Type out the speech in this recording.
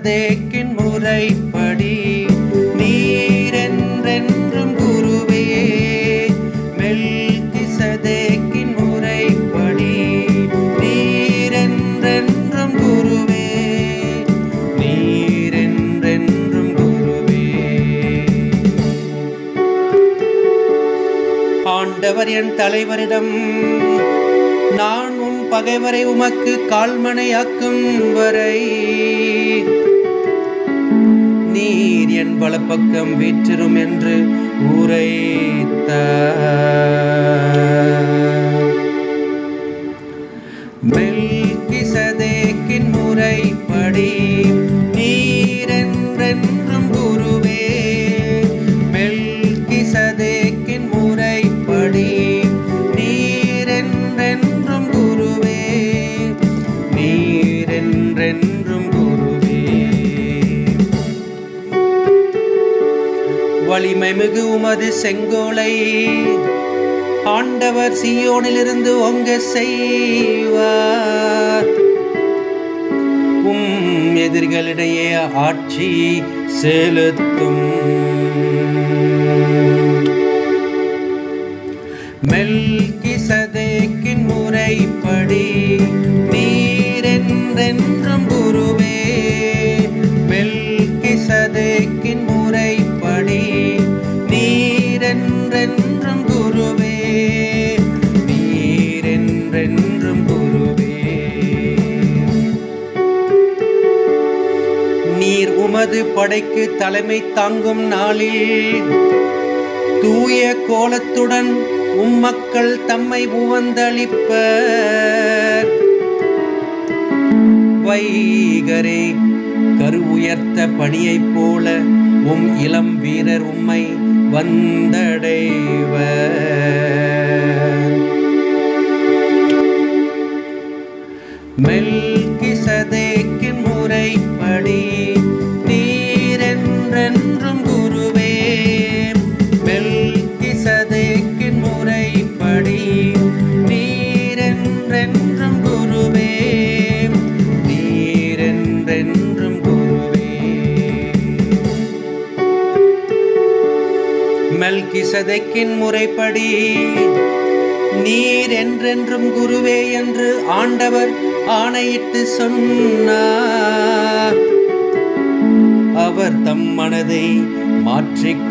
மெல்கிசதேக்கின் முறைப்படி நீரென்றென்றும் குருவே. மெல்கிசதேக்கின் முறைப்படி நீரென்றென்றும் குருவே. நீரென்றென்றும் குருவே. ஆண்டவர் என் தலைவரிடம், நான் உம் பகைவரை உமக்கு கால்மனையாக்கும் வரை நீர் என் வலப்பக்கம் வீற்றிரும் என்று உரைத்தார். மெல்கிசதேக்கின் முறைப்படி நீரென்றென்றும் குருவே. மெல்கிசதேக்கின் முறைப்படி நீரென்றென்றும் குருவே. நீரென்றென்றும் குருவே. வலிமை மிகு உமது செங்கோலை ஆண்டவர் சீயோனிலிருந்து ஓங்க செய்வார். உம் எதிரிகளிடையே ஆட்சி செலுத்தும். மெல்கிசதேக்கின் முறைப்படி நீரென்றென்றும் குருவே. மெல்கிசதேக்கின் முறைப்படி நீரென்றென்றும் குருவே. நீரென்றென்றும் குருவே. நீர் உமது படைக்கு தலைமை தாங்கும் நாளில் தூய கோலத்துடன் உம்மக்கள் தம்மை உவந்தளிப்பர். வைகரே கரு உயர்த்த பணியைப் போல உம் இளம் வீரர் உம்மை வந்தடைவர். மெல்கிசதேக்கின் முறைப்படி நீரென்றென்றும் குருவே. மெல்கிசதேக்கின் முறைப்படி நீரென்றென்றும் குருவே. நீரென்றென்றும் குருவே. மெல்கிசதேக்கின் முறைப்படி நீர் என்றென்றும் குருவே என்று ஆண்டவர் ஆணையிட்டு சொன்னார். அவர் தம் மனதை மாற்றிக்கொள்வார்.